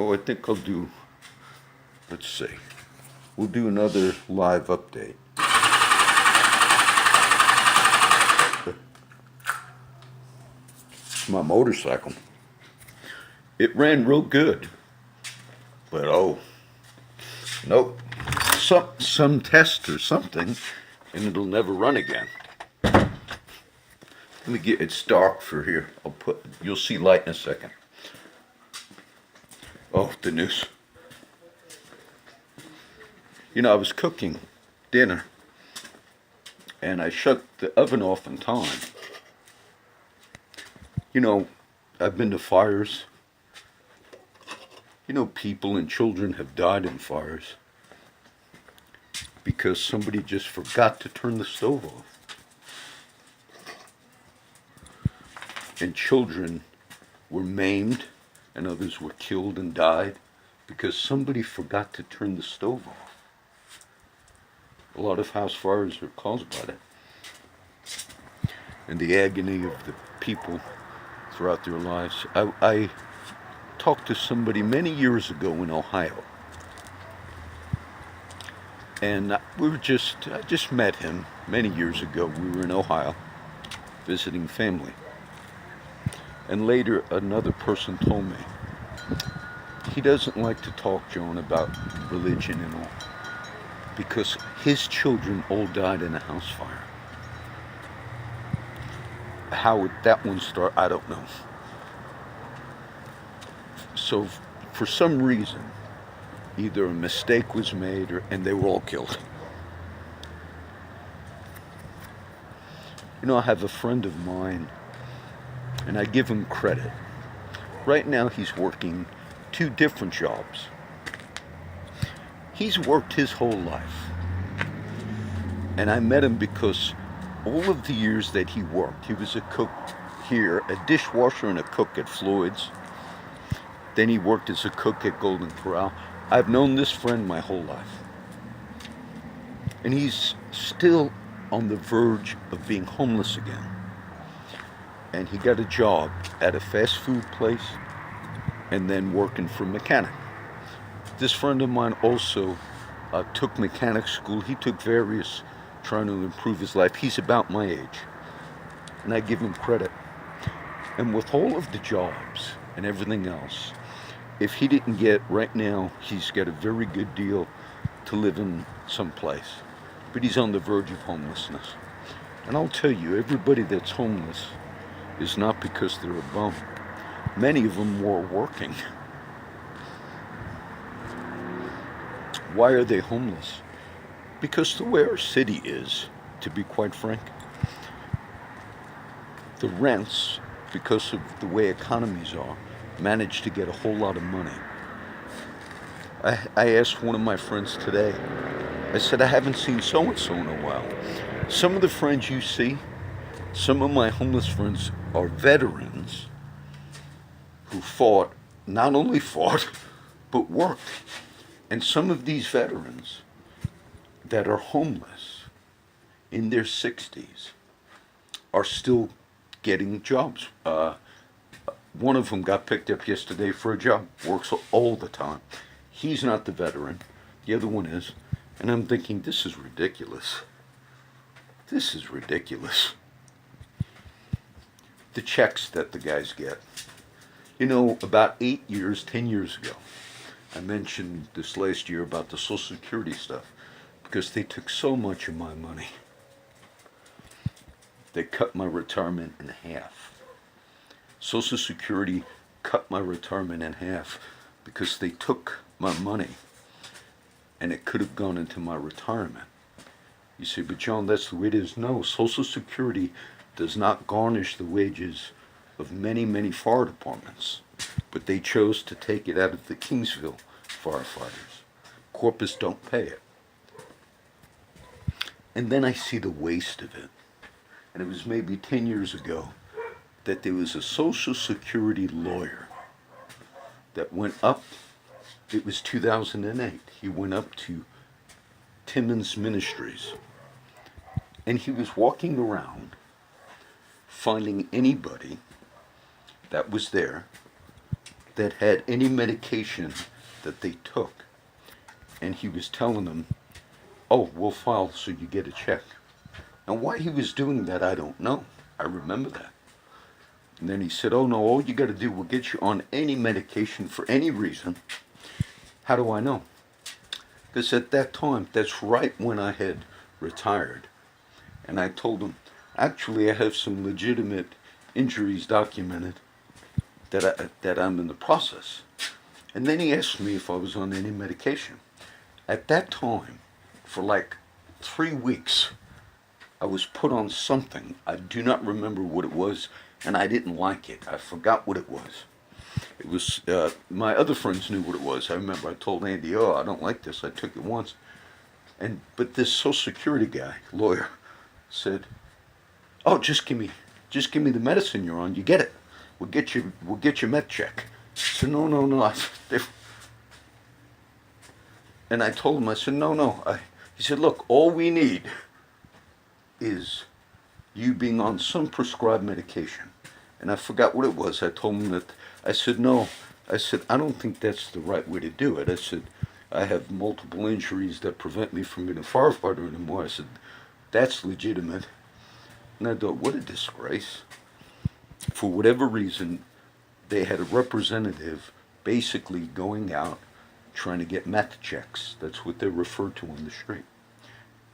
Oh, I think I'll do, let's see, we'll do another live update. My motorcycle. It ran real good, but oh, nope. Some test or something, and it'll never run again. Let me get, it's dark for here. You'll see light in a second. Oh, the news. I was cooking dinner, and I shut the oven off in time. I've been to fires. People and children have died in fires because somebody just forgot to turn the stove off. And children were maimed and others were killed and died because somebody forgot to turn the stove off. A lot of house fires are caused by that. And the agony of the people throughout their lives. I talked to somebody many years ago in Ohio. And I just met him many years ago. We were in Ohio visiting family. And later another person told me, he doesn't like to talk, John, about religion and all, because his children all died in a house fire. How would that one start? I don't know. So for some reason, either a mistake was made and they were all killed. I have a friend of mine, and I give him credit. Right now he's working 2 different jobs. He's worked his whole life. And I met him because all of the years that he worked, he was a cook here, a dishwasher and a cook at Floyd's. Then he worked as a cook at Golden Corral. I've known this friend my whole life. And he's still on the verge of being homeless again. And he got a job at a fast food place and then working for a mechanic. This friend of mine also took mechanic school. He took various, trying to improve his life. He's about my age. And I give him credit. And with all of the jobs and everything else, if he didn't get, right now, he's got a very good deal to live in some place. But he's on the verge of homelessness. And I'll tell you, everybody that's homeless is not because they're a bum. Many of them were working. Why are they homeless? Because the way our city is, to be quite frank, the rents, because of the way economies are, manage to get a whole lot of money. I asked one of my friends today, I said, I haven't seen so-and-so in a while. Some of the friends you see, some of my homeless friends are veterans who not only fought, but worked. And some of these veterans that are homeless in their 60s are still getting jobs. One of them got picked up yesterday for a job, works all the time. He's not the veteran, the other one is. And I'm thinking, this is ridiculous. This is ridiculous. The checks that the guys get. About 10 years ago, I mentioned this last year about the Social Security stuff, because they took so much of my money. They cut my retirement in half. Social Security cut my retirement in half because they took my money and it could have gone into my retirement. You say, but John, that's the way it is. No, Social Security does not garnish the wages of many, many fire departments, but they chose to take it out of the Kingsville firefighters. Corpus don't pay it. And then I see the waste of it. And it was maybe 10 years ago that there was a Social Security lawyer that went up, it was 2008, he went up to Timmons Ministries, and he was walking around finding anybody that was there that had any medication that they took. And he was telling them, oh, we'll file so you get a check. And why he was doing that, I don't know. I remember that. And then he said, oh no, all you got to do, we'll get you on any medication for any reason. How do I know? Because at that time, that's right when I had retired. And I told him, actually, I have some legitimate injuries documented that I'm in the process. And then he asked me if I was on any medication. At that time, for like 3 weeks, I was put on something. I do not remember what it was, and I didn't like it. I forgot what it was. It was, my other friends knew what it was. I remember I told Andy, oh, I don't like this. I took it once. But this Social Security guy, lawyer, said, oh, just give me the medicine you're on. You get it. We'll get your med check. I said, no. And I told him, I said, no. He said, look, all we need is you being on some prescribed medication. And I forgot what it was. I told him that, I said, no. I said, I don't think that's the right way to do it. I said, I have multiple injuries that prevent me from being a firefighter anymore. I said, that's legitimate. And I thought, what a disgrace. For whatever reason, they had a representative basically going out trying to get meth checks. That's what they're referred to on the street.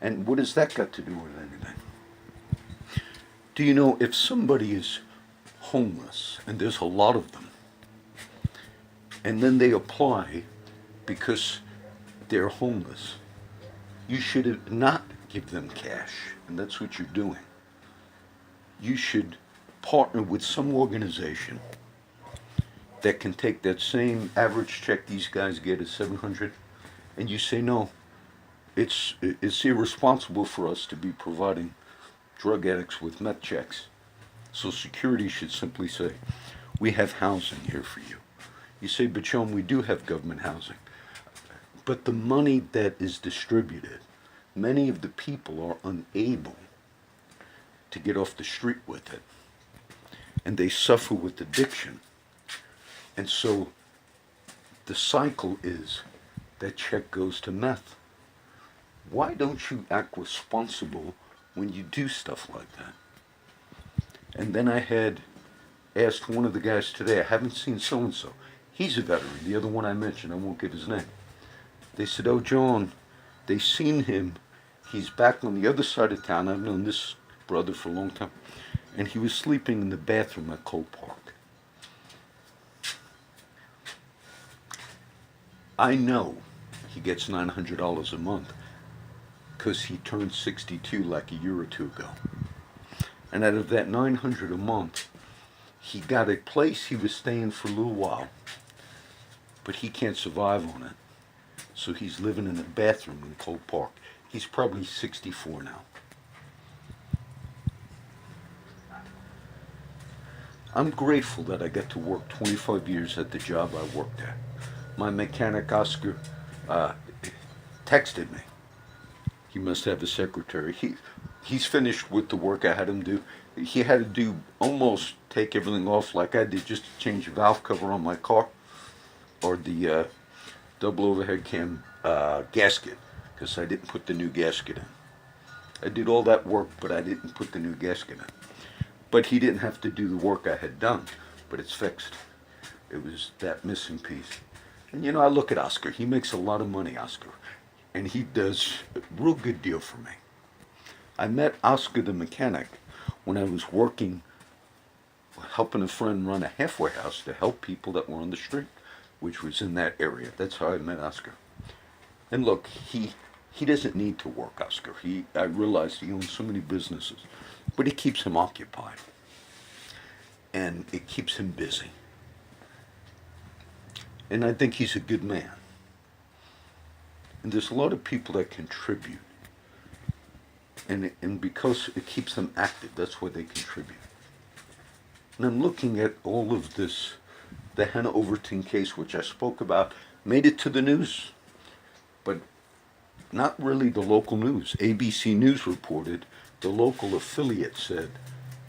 And what has that got to do with anything? Do you know if somebody is homeless, and there's a lot of them, and then they apply because they're homeless, you should not give them cash, and that's what you're doing. You should partner with some organization that can take that same average check these guys get at $700, and you say, no, it's irresponsible for us to be providing drug addicts with meth checks. So security should simply say, we have housing here for you. You say, but John, we do have government housing. But the money that is distributed, many of the people are unable to get off the street with it. And they suffer with addiction. And so the cycle is that check goes to meth. Why don't you act responsible when you do stuff like that? And then I had asked one of the guys today, I haven't seen so-and-so. He's a veteran, the other one I mentioned, I won't give his name. They said, oh, John, they seen him. He's back on the other side of town. I've known this brother for a long time. And he was sleeping in the bathroom at Cole Park. I know he gets $900 a month because he turned 62 like a year or two ago. And out of that $900 a month, he got a place he was staying for a little while, but he can't survive on it. So he's living in a bathroom in Cole Park. He's probably 64 now. I'm grateful that I got to work 25 years at the job I worked at. My mechanic, Oscar, texted me. He must have a secretary. He's finished with the work I had him do. He had to do almost take everything off like I did, just to change the valve cover on my car, or the double overhead cam gasket, because I didn't put the new gasket in. I did all that work, but I didn't put the new gasket in. But he didn't have to do the work I had done, but it's fixed. It was that missing piece. And you know, I look at Oscar. He makes a lot of money, Oscar. And he does a real good deal for me. I met Oscar the mechanic when I was working, helping a friend run a halfway house to help people that were on the street, which was in that area. That's how I met Oscar. And look, he doesn't need to work, Oscar. I realized he owns so many businesses, but it keeps him occupied. And it keeps him busy. And I think he's a good man. And there's a lot of people that contribute. And because it keeps them active, that's why they contribute. And I'm looking at all of this, the Hannah Overton case, which I spoke about, made it to the news. But not really the local news. ABC News reported, the local affiliate said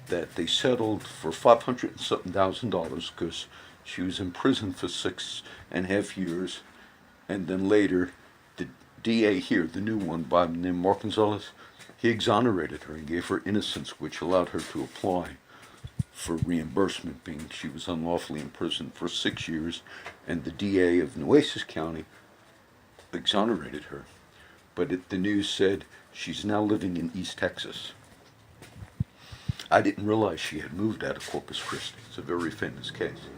that they settled for $500 and something thousand because She was in prison for 6.5 years, and then later, the DA here, the new one, by the name Mark Gonzalez, he exonerated her and gave her innocence, which allowed her to apply for reimbursement, being she was unlawfully imprisoned for 6 years, and the DA of Nueces County exonerated her. But the news said she's now living in East Texas. I didn't realize she had moved out of Corpus Christi. It's a very famous case.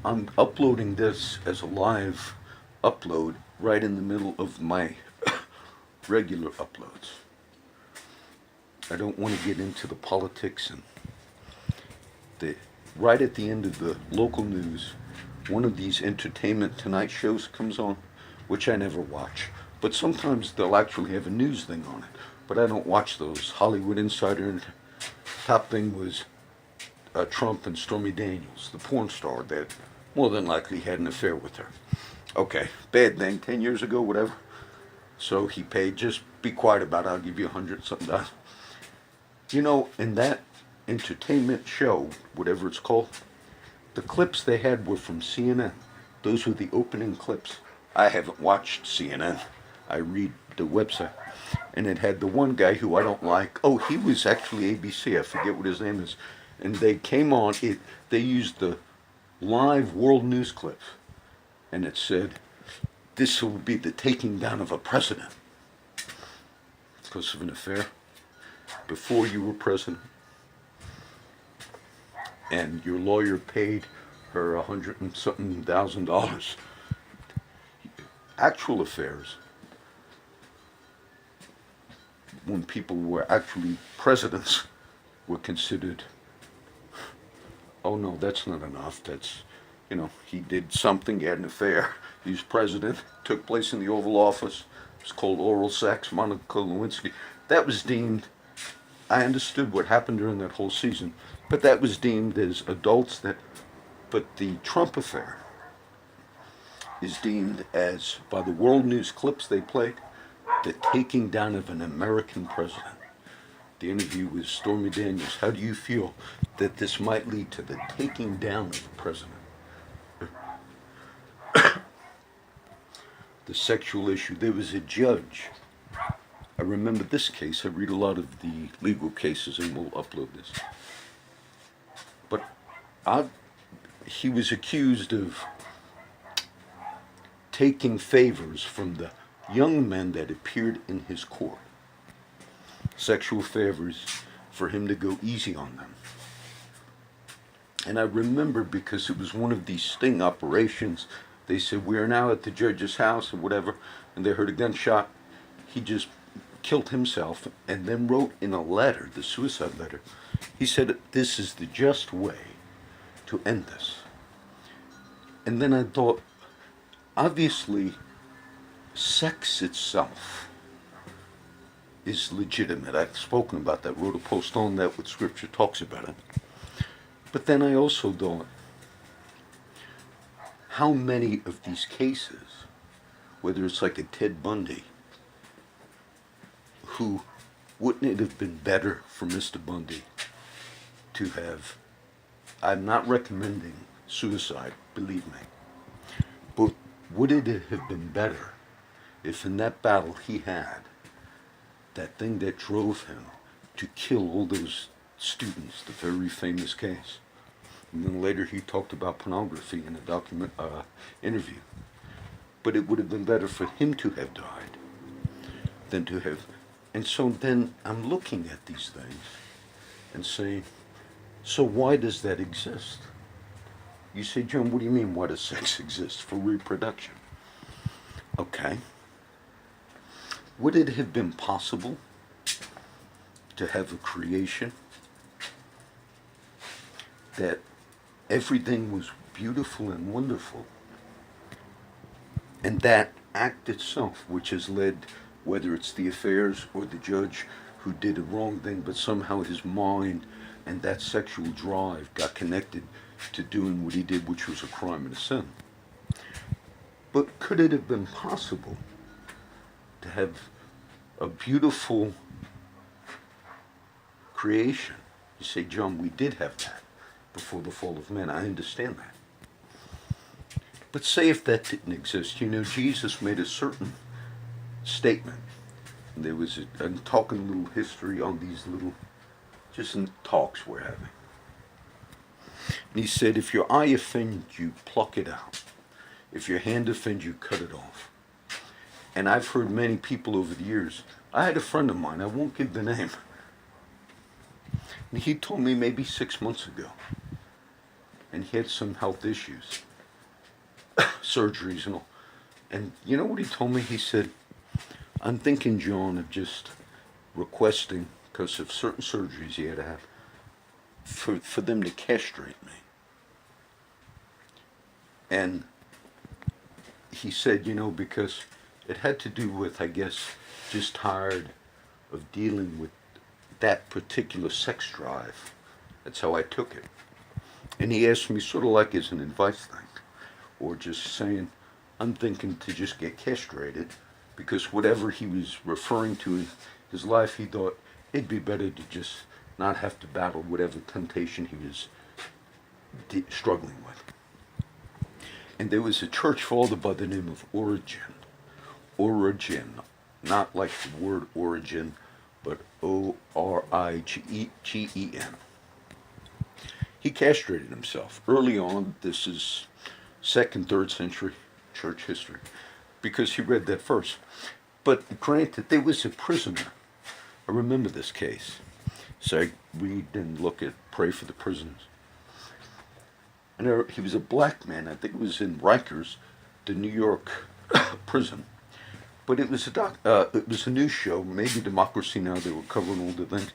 I'm uploading this as a live upload right in the middle of my regular uploads. I don't want to get into the politics and right at the end of the local news, one of these Entertainment Tonight shows comes on, which I never watch. But sometimes they'll actually have a news thing on it. But I don't watch those. Hollywood Insider, and top thing was Trump and Stormy Daniels, the porn star that more than likely had an affair with her. Okay, bad thing, 10 years ago, whatever. So he paid, just be quiet about it, I'll give you 100 something dollars. You know, in that entertainment show, whatever it's called, the clips they had were from CNN. Those were the opening clips. I haven't watched CNN. I read the website. And it had the one guy who I don't like. Oh, he was actually ABC. I forget what his name is. And they came on, they used the live world news clips. And it said, this will be the taking down of a president because of an affair before you were president. And your lawyer paid her $100 and something thousand. Actual affairs, when people were actually presidents, were considered, oh no, that's not enough. That's, he did something, he had an affair. He was president, took place in the Oval Office. It was called oral sex, Monica Lewinsky. That was deemed, I understood what happened during that whole season, but that was deemed as adults but the Trump affair is deemed as, by the world news clips they played, the taking down of an American president. The interview with Stormy Daniels. How do you feel that this might lead to the taking down of a president? The sexual issue. There was a judge. I remember this case. I read a lot of the legal cases, and we'll upload this. But he was accused of taking favors from the young men that appeared in his court. Sexual favors for him to go easy on them. And I remember, because it was one of these sting operations, they said, we are now at the judge's house or whatever, and they heard a gunshot. He just killed himself and then wrote in a letter, the suicide letter, he said, this is the just way to end this. And then I thought, obviously, sex itself is legitimate. I've spoken about that, wrote a post on that, what scripture talks about it. But then I also thought, how many of these cases, whether it's like a Ted Bundy, who, wouldn't it have been better for Mr. Bundy to have, I'm not recommending suicide, believe me, but would it have been better if in that battle he had that thing that drove him to kill all those students, the very famous case? And then later he talked about pornography in a interview. But it would have been better for him to have died than to have. And so then I'm looking at these things and saying, so why does that exist? You say, John, what do you mean, why does sex exist? For reproduction. Okay. Would it have been possible to have a creation that everything was beautiful and wonderful, and that act itself, which has led, whether it's the affairs or the judge who did a wrong thing, but somehow his mind and that sexual drive got connected to doing what he did, which was a crime and a sin. But could it have been possible to have a beautiful creation You say, John, we did have that before the fall of man. I understand that. But say if that didn't exist, Jesus made a certain statement. There was I'm talking a little history on these little, just in talks we're having. And he said, if your eye offends you, pluck it out. If your hand offends you, cut it off. And I've heard many people over the years. I had a friend of mine, I won't give the name. And he told me maybe 6 months ago. And he had some health issues, surgeries and all. And you know what he told me? He said, I'm thinking, John, of just requesting, because of certain surgeries he had to have, for them to castrate me. And he said, because it had to do with, I guess, just tired of dealing with that particular sex drive. That's how I took it. And he asked me sort of like as an advice thing, or just saying, I'm thinking to just get castrated, because whatever he was referring to in his life, he thought it'd be better to just not have to battle whatever temptation he was struggling with. And there was a church father by the name of Origen. Origen, not like the word origin, but Origen. He castrated himself early on. This is 2nd, 3rd century church history, because he read that verse. But granted, there was a prisoner. I remember this case. So I read and look at, pray for the prisoners. And he was a black man. I think it was in Rikers, the New York prison. But it was a news show, maybe Democracy Now! They were covering all the things.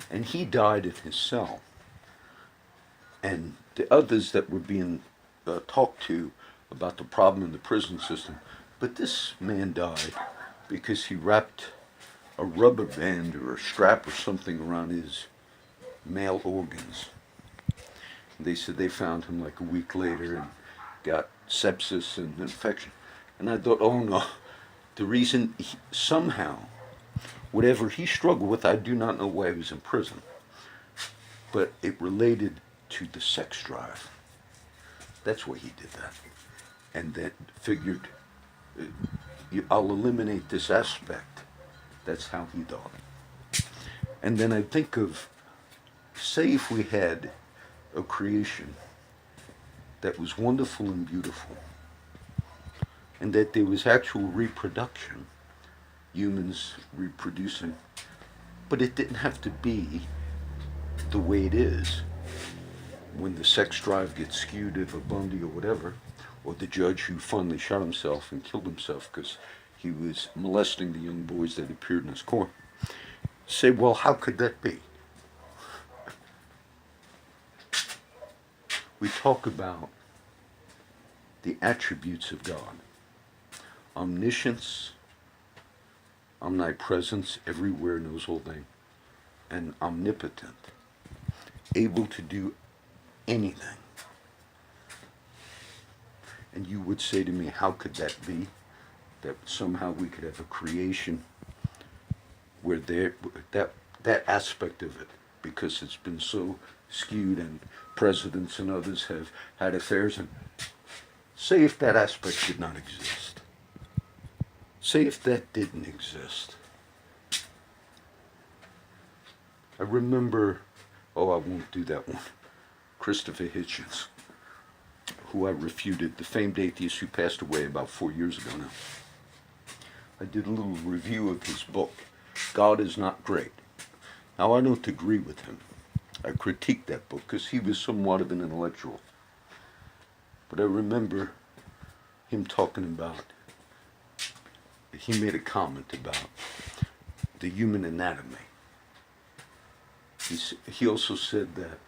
And he died in his cell. And the others that were being talked to about the problem in the prison system. But this man died because he wrapped a rubber band or a strap or something around his male organs. And they said they found him like a week later and got sepsis and infection. And I thought, oh no, the reason somehow, whatever he struggled with, I do not know why he was in prison, but it related to the sex drive. That's why he did that. And then figured, I'll eliminate this aspect. That's how he thought. And then I think of, say if we had a creation that was wonderful and beautiful, and that there was actual reproduction, humans reproducing, but it didn't have to be the way it is. When the sex drive gets skewed at a Bundy or whatever, or the judge who finally shot himself and killed himself because he was molesting the young boys that appeared in his court, say, well, how could that be? We talk about the attributes of God. Omniscience, omnipresence, everywhere, knows all things, and omnipotent, able to do anything. And you would say to me, how could that be? That somehow we could have a creation where that aspect of it, because it's been so skewed and presidents and others have had affairs, and say if that aspect did not exist. Say if that didn't exist. I remember, I won't do that one, Christopher Hitchens, who I refuted, the famed atheist who passed away about 4 years ago now. I did a little review of his book, God is Not Great. Now, I don't agree with him. I critiqued that book because he was somewhat of an intellectual. But I remember him talking about, he made a comment about the human anatomy. He also said that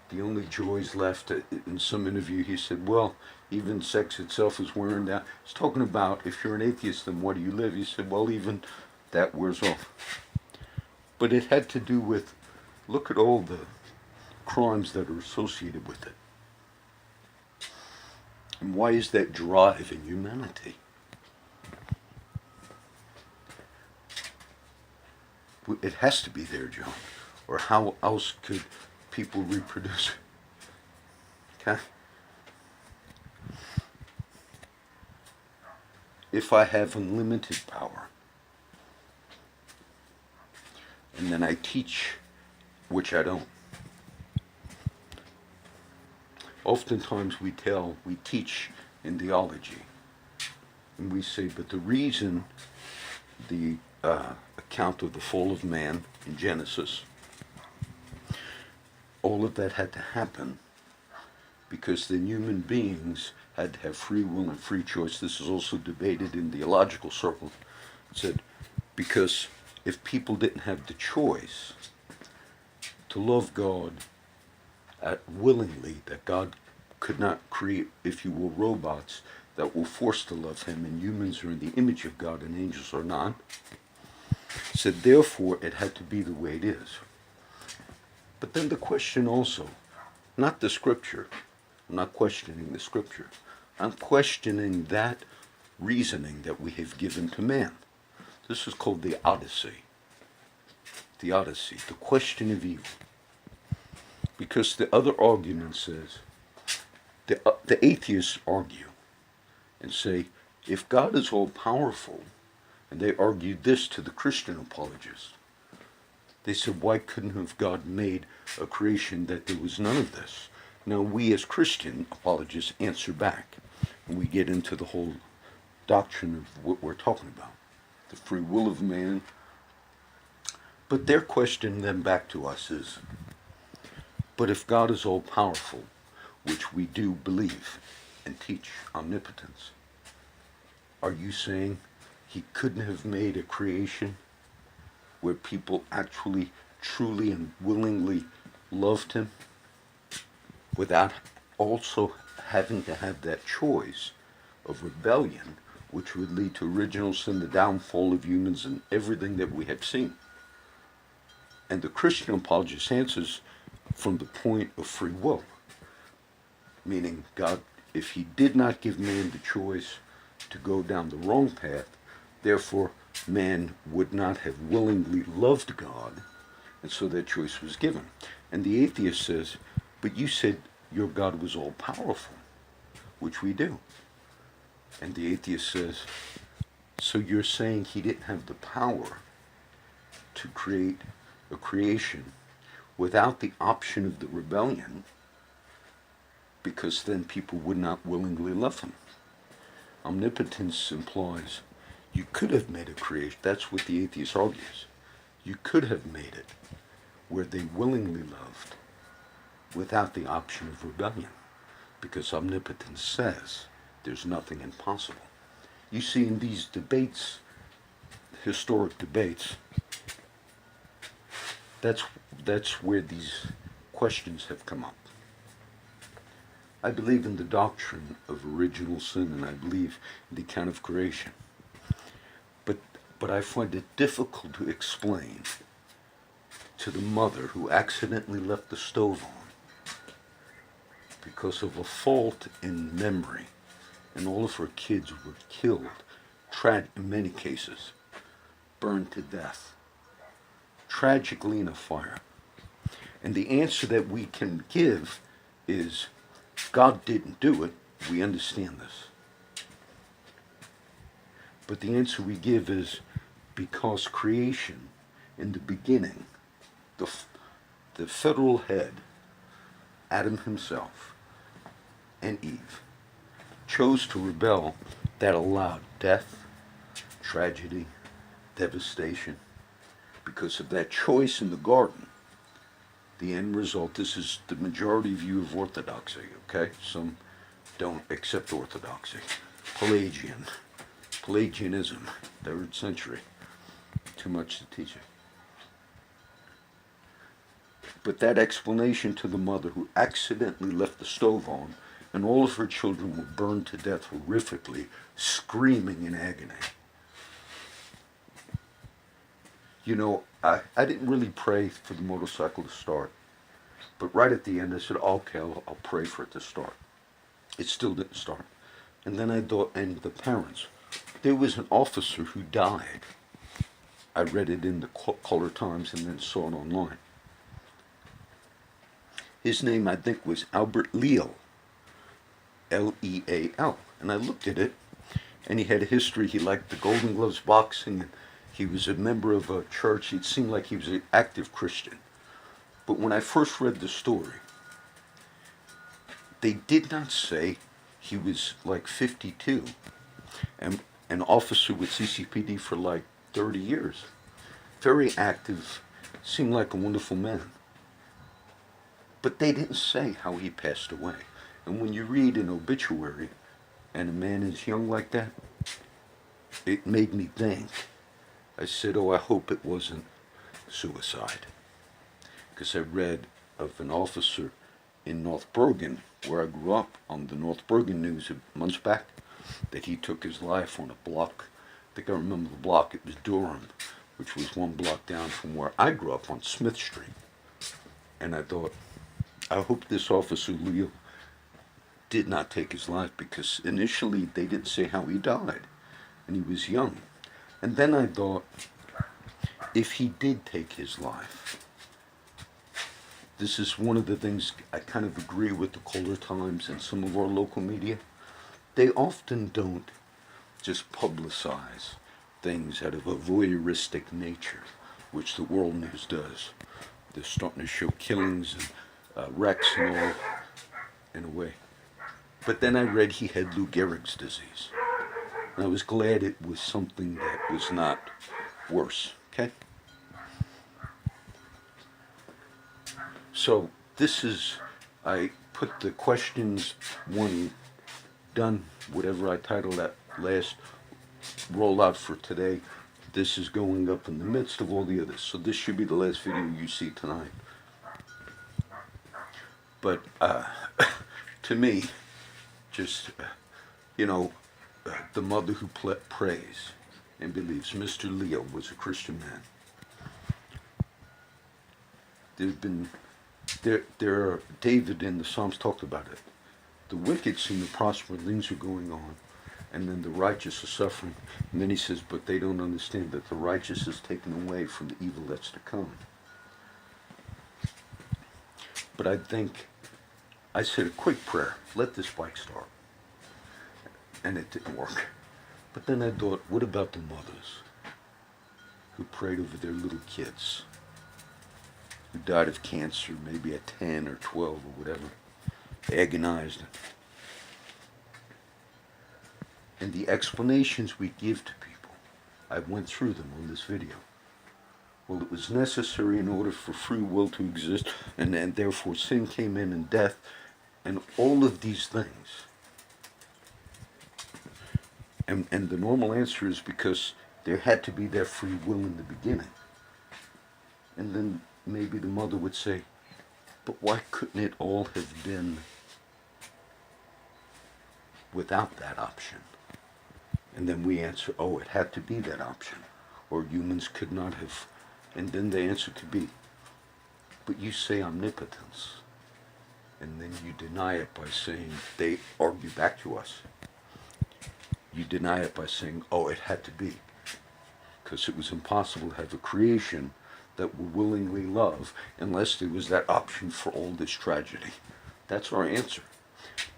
the only joys left, in some interview, he said, well, even sex itself is wearing down. He's talking about, if you're an atheist, then why do you live? He said, well, even that wears off. But it had to do with, look at all the crimes that are associated with it. And why is that drive in humanity? It has to be there, John. Or how else could people reproduce? Okay? If I have unlimited power, and then I teach, which I don't. Oftentimes we teach in theology, and we say, but the reason the account of the fall of man in Genesis, all of that had to happen because the human beings had to have free will and free choice. This is also debated in theological circles. It said, because if people didn't have the choice to love God willingly, that God could not create, if you will, robots that were forced to love him, and humans are in the image of God and angels are not. Said therefore it had to be the way it is. But then the question also, not the scripture, I'm not questioning the scripture, I'm questioning that reasoning that we have given to man. This is called the Odyssey. The Odyssey, the question of evil. Because the other argument says, the atheists argue and say, if God is all powerful, and they argued this to the Christian apologists, they said, why couldn't have God made a creation that there was none of this? Now we as Christian apologists answer back, and we get into the whole doctrine of what we're talking about, the free will of man. But their question then back to us is, but if God is all powerful, which we do believe and teach omnipotence, are you saying he couldn't have made a creation where people actually, truly and willingly loved him without also having to have that choice of rebellion, which would lead to original sin, the downfall of humans, and everything that we have seen? And the Christian apologist answers from the point of free will, meaning God, if he did not give man the choice to go down the wrong path, therefore man would not have willingly loved God, and so that choice was given. And the atheist says, but you said your God was all powerful, which we do. And the atheist says, so you're saying he didn't have the power to create a creation without the option of the rebellion, because then people would not willingly love him. Omnipotence implies you could have made a creation. That's what the atheist argues. You could have made it where they willingly loved without the option of rebellion, because omnipotence says there's nothing impossible. You see in these debates, historic debates, that's where these questions have come up. I believe in the doctrine of original sin, and I believe in the account of creation. But I find it difficult to explain to the mother who accidentally left the stove on because of a fault in memory, and all of her kids were killed, in many cases, burned to death, tragically in a fire. And the answer that we can give is, God didn't do it. We understand this. But the answer we give is, because creation, in the beginning, the federal head, Adam himself, and Eve, chose to rebel, that allowed death, tragedy, devastation. Because of that choice in the garden, the end result, this is the majority view of orthodoxy, okay? Some don't accept orthodoxy. Pelagianism, 3rd century. Too much to teach it. But that explanation to the mother who accidentally left the stove on, and all of her children were burned to death horrifically, screaming in agony. You know, I didn't really pray for the motorcycle to start. But right at the end, I said, okay, I'll pray for it to start. It still didn't start. And then I thought, and the parents. There was an officer who died. I read it in the Color Times and then saw it online. His name, I think, was Albert Leal, Leal. And I looked at it, and he had a history. He liked the Golden Gloves boxing, and he was a member of a church. It seemed like he was an active Christian. But when I first read the story, they did not say he was like 52 and an officer with CCPD for like 30 years. Very active, seemed like a wonderful man. But they didn't say how he passed away. And when you read an obituary and a man is young like that, it made me think. I said, oh, I hope it wasn't suicide. Because I read of an officer in North Bergen, where I grew up, on the North Bergen News months back, that he took his life on a block. I think I remember the block. It was Durham, which was one block down from where I grew up on Smith Street. And I thought, I hope this officer Leo did not take his life, because initially they didn't say how he died, and he was young. And then I thought, if he did take his life, this is one of the things I kind of agree with the Caller Times and some of our local media. They often don't just publicize things out of a voyeuristic nature, which the world news does. They're starting to show killings and wrecks and all in a way. But then I read he had Lou Gehrig's disease. And I was glad it was something that was not worse, okay? So this is, I put the questions one done, whatever I titled that last rollout for today. This is going up in the midst of all the others. So this should be the last video you see tonight. But to me, just, the mother who prays and believes. Mr. Leo was a Christian man. David in the Psalms talked about it. The wicked seem to prosper, things are going on, and then the righteous are suffering. And then he says, but they don't understand that the righteous is taken away from the evil that's to come. But I said a quick prayer, let this bike start. And it didn't work. But then I thought, what about the mothers who prayed over their little kids, who died of cancer, maybe at 10 or 12 or whatever, agonized. And the explanations we give to people, I went through them on this video. Well, it was necessary in order for free will to exist, and therefore sin came in and death, and all of these things. And the normal answer is because there had to be that free will in the beginning. And then maybe the mother would say, but why couldn't it all have been without that option? And then we answer, oh, it had to be that option, or humans could not have. And then the answer could be, but you say omnipotence, and then you deny it by saying, they argue back to us. You deny it by saying, oh, it had to be, because it was impossible to have a creation that will willingly love unless there was that option for all this tragedy. That's our answer.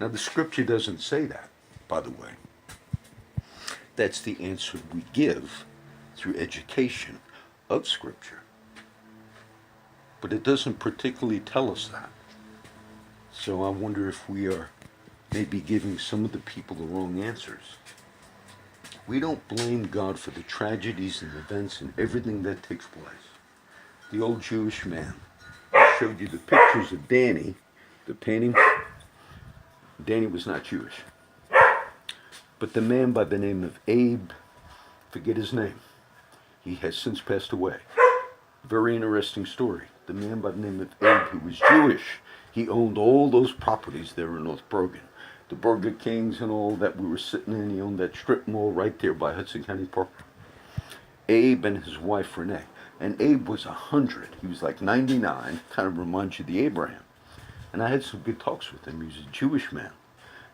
Now, the scripture doesn't say that, by the way. That's the answer we give through education of scripture. But it doesn't particularly tell us that. So I wonder if we are maybe giving some of the people the wrong answers. We don't blame God for the tragedies and events and everything that takes place. The old Jewish man, I showed you the pictures of Danny, the painting. Danny was not Jewish. But the man by the name of Abe, forget his name, he has since passed away. Very interesting story. The man by the name of Abe, who was Jewish, he owned all those properties there in North Bergen. The Burger Kings and all that we were sitting in. He owned that strip mall right there by Hudson County Park. Abe and his wife Renee. And Abe was 100. He was like 99. Kind of reminds you of the Abraham. And I had some good talks with him. He was a Jewish man.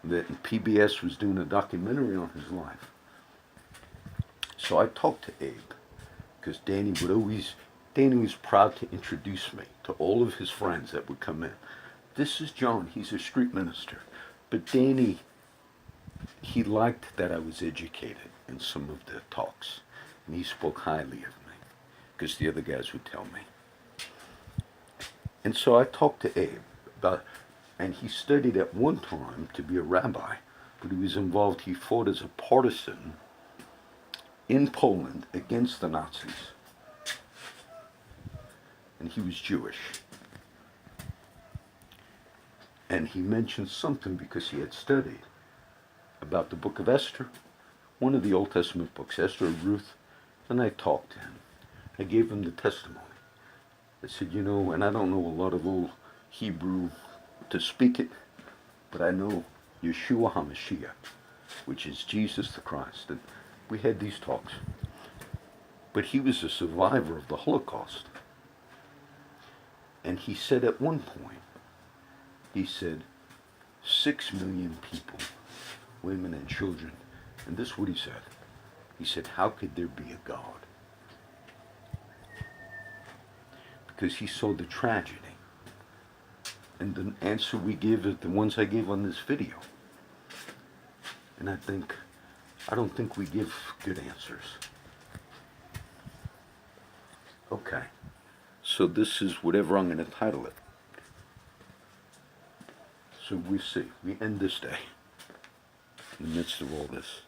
That PBS was doing a documentary on his life. So I talked to Abe. Because Danny was proud to introduce me to all of his friends that would come in. This is John. He's a street minister. But Danny, he liked that I was educated in some of the talks. And he spoke highly of me, because the other guys would tell me. And so I talked to Abe about, and he studied at one time to be a rabbi, but he was involved, he fought as a partisan in Poland against the Nazis. And he was Jewish. And he mentioned something because he had studied about the book of Esther, one of the Old Testament books, Esther or Ruth, and I talked to him. I gave him the testimony. I said, you know, and I don't know a lot of old Hebrew to speak it, but I know Yeshua HaMashiach, which is Jesus the Christ. And we had these talks. But he was a survivor of the Holocaust. And he said at one point, he said, 6 million people, women and children. And this is what he said. He said, how could there be a God? Because he saw the tragedy. And the answer we give is the ones I gave on this video. And I don't think we give good answers. Okay. So this is whatever I'm going to title it. So we see. We end this day in the midst of all this.